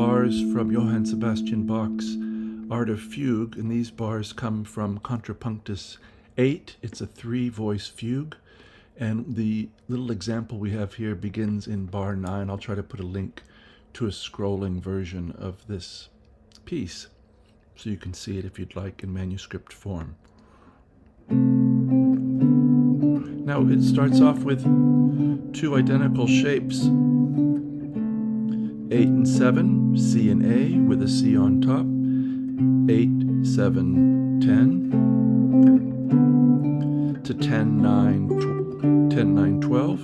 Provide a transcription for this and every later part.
bars from Johann Sebastian Bach's Art of Fugue, and these bars come from Contrapunctus 8. It's a 3-voice fugue, and the little example we have here begins in bar 9. I'll try to put a link to a scrolling version of this piece so you can see it if you'd like in manuscript form. Now it starts off with two identical shapes, 8 and 7, C and A with a C on top, 8, 7, 10, to 10, 9, 12.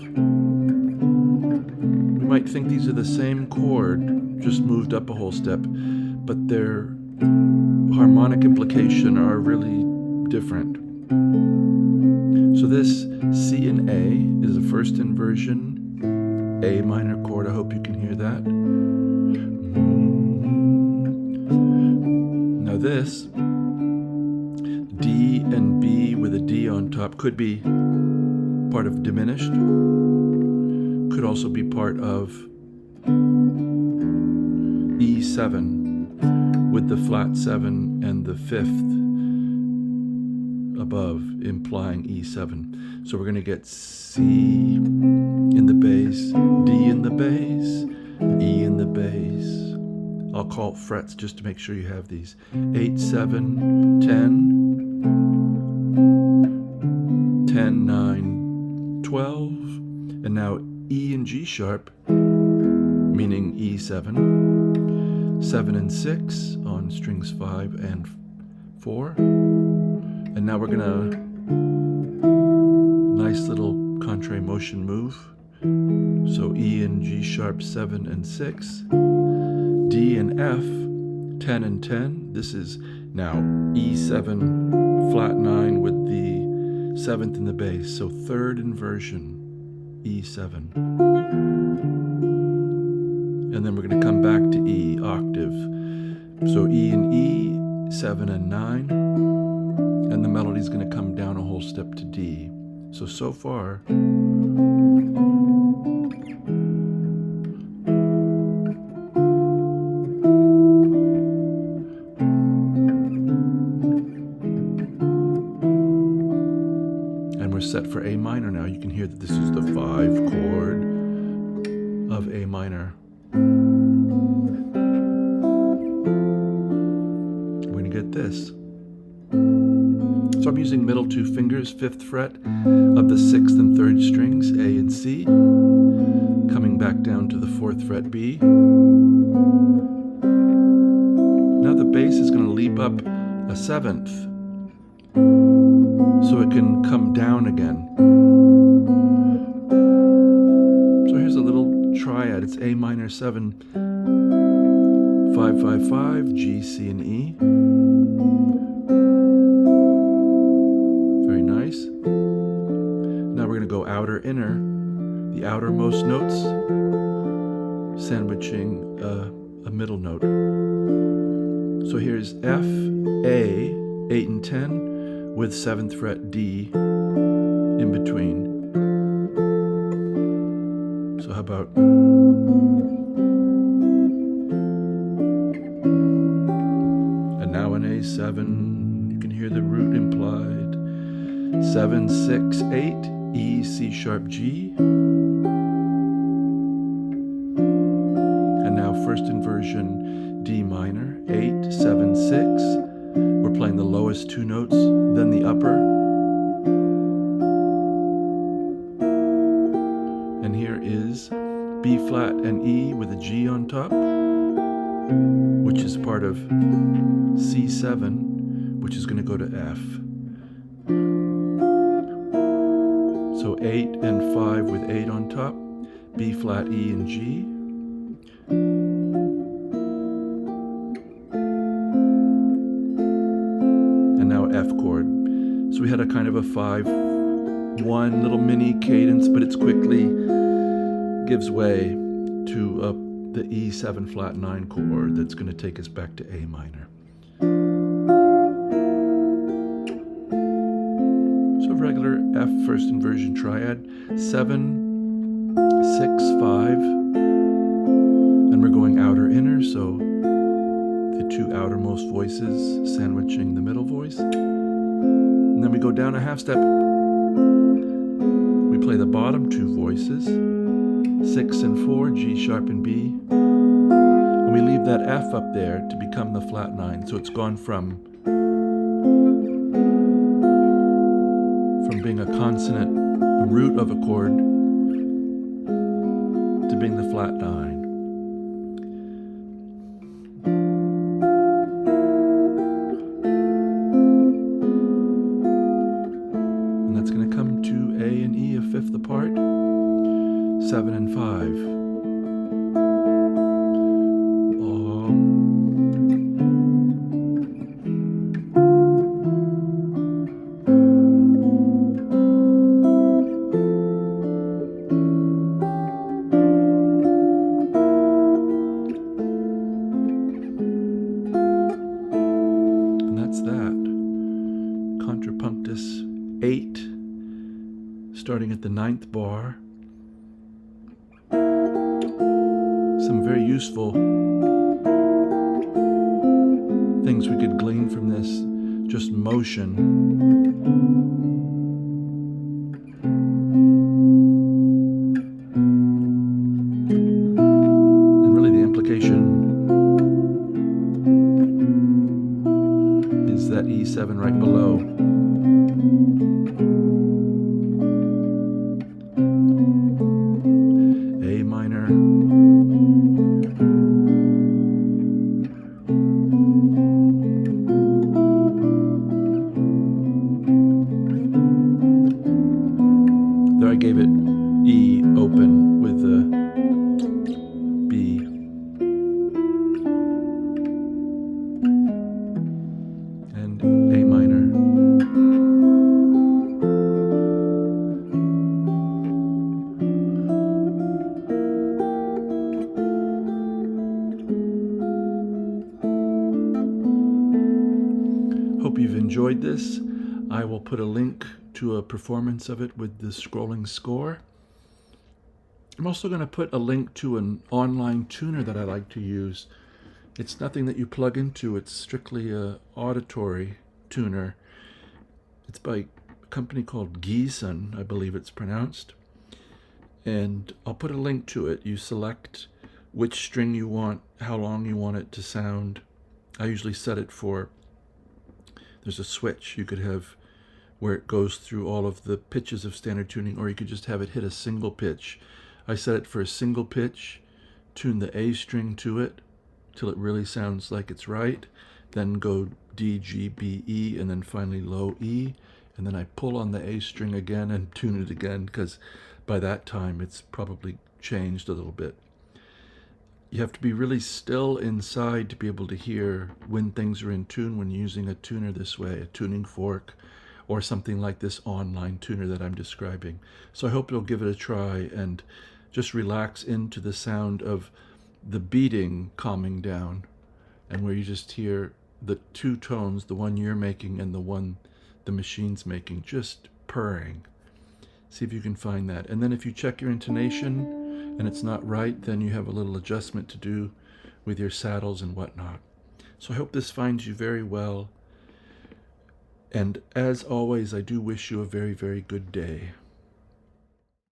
We might think these are the same chord, just moved up a whole step, but their harmonic implication are really different. So this C and A is a first inversion A minor chord. I hope you can hear that. Now this D and B with a D on top could be part of diminished, could also be part of E7 with the flat 7 and the 5th above, implying E7. So we're going to get C in the bass, D in the bass, E in the bass. I'll call it frets just to make sure you have these. 8, 7, 10, 10, 9, 12, and now E and G sharp, meaning E7, 7 and 6 on strings 5 and 4. And now we're gonna, nice little contrary motion move. So E and G sharp 7 and 6, D and F 10 and 10. This is now E7 flat 9 with the 7th in the bass. So third inversion, E7. And then we're gonna come back to E octave. So E and E, 7 and 9. And the melody is going to come down a whole step to D. So far, and we're set for A minor now. You can hear that this is the 5 chord of A minor. We're going to get this. So I'm using middle 2 fingers, 5th fret of the 6th and 3rd strings, A and C, coming back down to the 4th fret B. Now the bass is going to leap up a 7th, so it can come down again. So here's a little triad. It's A minor 7, 5, 5, 5, G, C, and E. Now we're going to go outer, inner, the outermost notes, sandwiching a middle note. So here's F, A, 8 and 10, with 7th fret D in between. So how about... And now an A7, you can hear the root implied. 7, 6, 8, E, C sharp, G. And now first inversion, D minor, 8, 7, 6. We're playing the lowest 2 notes, then the upper. And here is B flat and E with a G on top, which is part of C7, which is going to go to F. So 8 and 5 with 8 on top, B flat, E, and G. And now F chord. So we had a kind of a 5-1 little mini cadence, but it's quickly gives way to the E7 flat 9 chord that's going to take us back to A minor. So regular F first inversion triad, 7, 6, 5, and we're going outer outer inner, so the two outermost voices sandwiching the middle voice. And then we go down a half step. We play the bottom two voices, 6 and 4, G sharp and B. And we leave that F up there to become the flat 9. So it's gone from being a consonant root of a chord to being the flat 9. And that's going to come to A and E a fifth apart, 7 and 5. Contrapunctus 8, starting at the 9th bar. Some very useful things we could glean from this, just motion. And really the implication is that E7 right below. A minor. There I gave it E open with the B. And A minor. Hope you've enjoyed this. I will put a link to a performance of it with the scrolling score. I'm also going to put a link to an online tuner that I like to use. It's nothing that you plug into, it's strictly an auditory tuner. It's by a company called Gieson, I believe it's pronounced. And I'll put a link to it. You select which string you want, how long you want it to sound. I usually set it for, there's a switch you could have where it goes through all of the pitches of standard tuning, or you could just have it hit a single pitch. I set it for a single pitch, tune the A string to it till it really sounds like it's right, then go D, G, B, E, and then finally low E, and then I pull on the A string again and tune it again, because by that time it's probably changed a little bit. You have to be really still inside to be able to hear when things are in tune when using a tuner this way, a tuning fork, or something like this online tuner that I'm describing. So I hope you'll give it a try and just relax into the sound of the beating calming down, and where you just hear the two tones, the one you're making and the one the machine's making, just purring. See if you can find that. And then if you check your intonation and it's not right, then you have a little adjustment to do with your saddles and whatnot. So I hope this finds you very well. And as always, I do wish you a very, very good day.